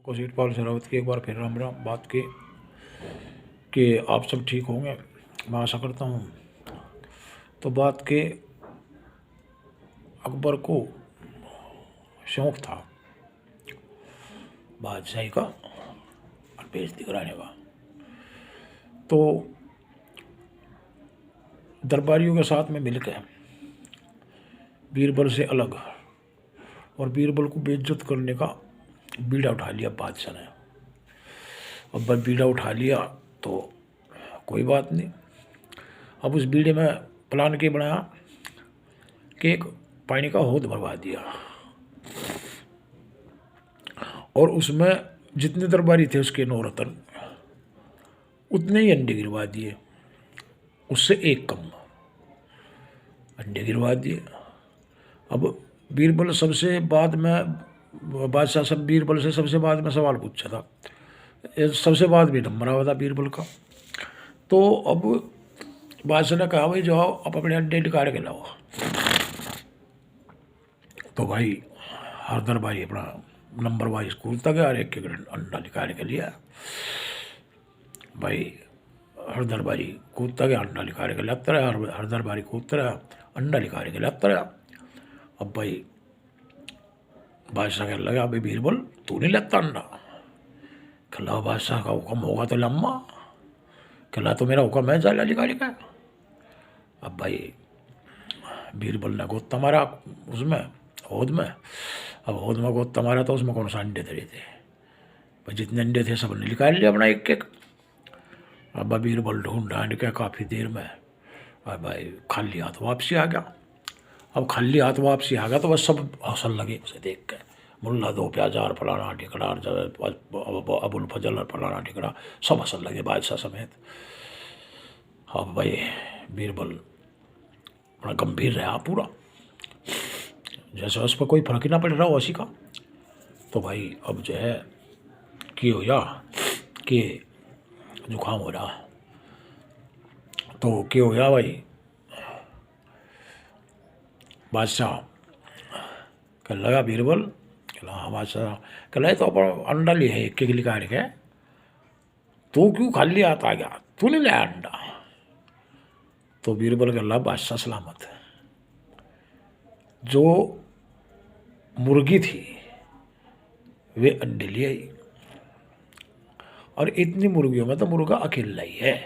कौशिकपाल शेरावत की एक बार फिर राम राम। बात की कि आप सब ठीक होंगे, मैं आशा करता हूँ। तो बात के अकबर को शौक़ था बादशाही का और बेइज्जती कराने का। तो दरबारियों के साथ में मिलकर बीरबल से अलग और बीरबल को बेइज्जत करने का बीड़ा उठा लिया बादशाह ने। अब बस बीड़ा उठा लिया तो कोई बात नहीं। अब उस बीड़े में प्लान के बनाया कि एक पानी का हौद भरवा दिया और उसमें जितने दरबारी थे उसके 9 रतन उतने ही अंडे गिरवा दिए, उससे एक कम अंडे गिरवा दिए। अब बीरबल सबसे बाद में बादशाह सब बीरबल से सबसे बाद में सवाल पूछा था, सबसे बाद भी नंबर आया था बीरबल का। तो अब बादशाह ने कहा भाई जाओ आप अपने अंडे निकाल के लाओ। तो भाई हर दरबारी अपना नंबर वाइज कूदता गया और एक एक अंडा निकाल के लिया। भाई हर दरबारी कूदता गया, अंडा निकाल के लाता रहा, हर दरबारी कूदता रहा, अंडा निकाल के लाता रहा। अब भाई बादशाह कहने लगा भाई बीरबल तू नहीं लेता अंडा? कहला बादशाह का हुक्म होगा तो लम्मा, कहला तो मेरा हुक्म है जाला निकाल का। अब भाई बीरबल ने गोता मारा उसमें हौद में। अब हौद में गोता मारा तो उसमें कौन सा अंडे धरे थे भाई, जितने अंडे थे सब ने निकाल लिया अपना एक एक। अब बीरबल ढूंढ ढांड के काफ़ी देर में अब भाई खाली हाथ वापसी आ गया। अब खाली हाथ वापसी आ गया तो बस सब हंसन लगे उसे देख के, मुल्ला दो प्याजार फलाना ठिकड़ा अबुल फजल और फलाना ठिकड़ा सब हंसन लगे बादशाह समेत। अब भाई बीरबल बड़ा गंभीर रहा पूरा, जैसे उस पर कोई फर्क ही ना पड़ रहा हो उसी का। तो भाई अब जो है कि हो या कि जुकाम हो रहा, तो क्या हो गया भाई बादशाह कहने लगा बीरबल, कहला हाँ बादशाह, कहला तो अपन अंडा लिए है एक निकाल के, तू क्यों खाली हाथ आ गया, तू नहीं लाया अंडा? तो बीरबल कहला बादशाह सलामत, जो मुर्गी थी वे अंडे ले आई और इतनी मुर्गियों में तो मुर्गा अकेला ही है,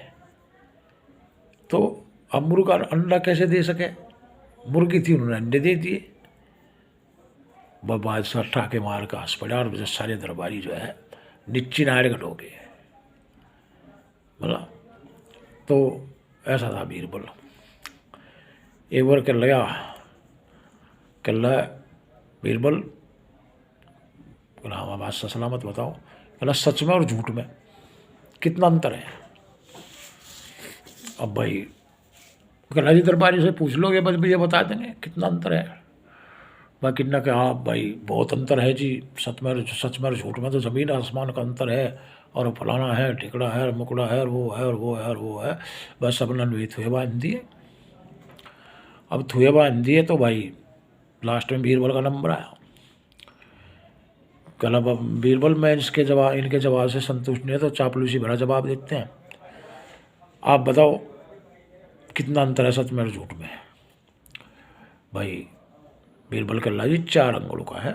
तो अब मुर्गा अंडा कैसे दे सके? मुर्गी थी उन्होंने अंडे दे दिए। वह बादशाह ठाके मार का हंस पड़ा और जो सारे दरबारी जो है नीचे नारगट हो गए बोला। तो ऐसा था बीरबल। एक बार कह लगा कहला बीरबल, कहला हाँ बादशाह सलामत बताओ, कहला सच में और झूठ में कितना अंतर है? अब भाई कहला जी दरबारी से पूछ लोगे बस भैया बता देंगे कितना अंतर है। बाकी ना कहा हाँ भाई बहुत अंतर है जी, सच में और झूठ में तो ज़मीन आसमान का अंतर है, और फलाना है ठिकड़ा है मुकड़ा है और वो है और वो है और वो है। बस सब ने थुए बांध दिए। अब थुए बांध दिए तो भाई लास्ट में बीरबल का नंबर आया। कहला बीरबल मैं इनके जवाब से संतुष्ट नहीं है तो चापलूसी भरा जवाब देते हैं, आप बताओ कितना अंतर है सच में और झूठ में? भाई बीरबल कहला जी 4 अंगुलों का है।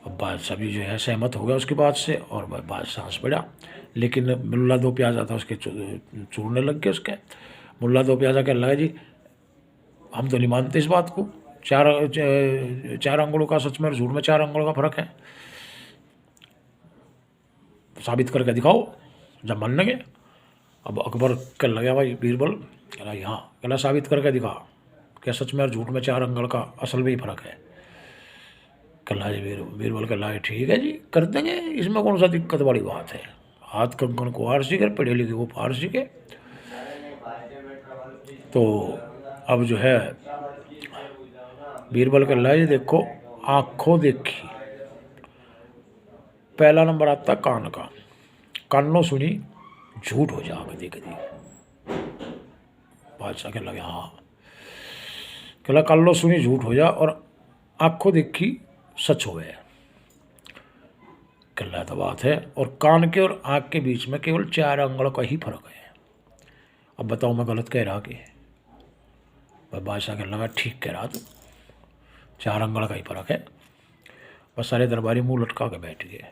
अब बादशाह भी जो है सहमत हो गया उसकी बात से और बादशाह हंस पड़ा। लेकिन मुल्ला दो प्याजा था उसके चूरने लग गए उसके। मुल्ला दो प्याजा कहने लगा जी हम तो नहीं मानते इस बात को, 4 अंगुलों का सच में और झूठ में 4 अंगुलों का फर्क है, साबित करके दिखाओ जब मान लगे। अब अकबर कहने लगा भाई बीरबल, कहला हाँ, कहला साबित करके दिखा क्या सच में और झूठ में 4 अंगुल का असल में ही फर्क है? कहला जी बीरबल कहला ठीक है जी कर देंगे, इसमें कौन सा दिक्कत वाली बात है, हाथ कंकन को फारसी के पढ़े लिखे को फारसी के। तो अब जो है बीरबल कहला जी देखो आँखों देखी, पहला नंबर आता कान का, कानों सुनी झूठ हो जा कदी कदी। बादशाह कहने लगे हाँ, कहला कानों सुनी झूठ हो जा और आँखों देखी सच हो गए। कह रहा तो बात है, और कान के और आँख के बीच में केवल 4 अंगुल का ही फर्क है। अब बताओ मैं गलत कह रहा कि? भाई बादशाह कहने लगा ठीक कह रहा तू, 4 अंगुल का ही फर्क है। बस सारे दरबारी मुंह लटका के बैठ गए।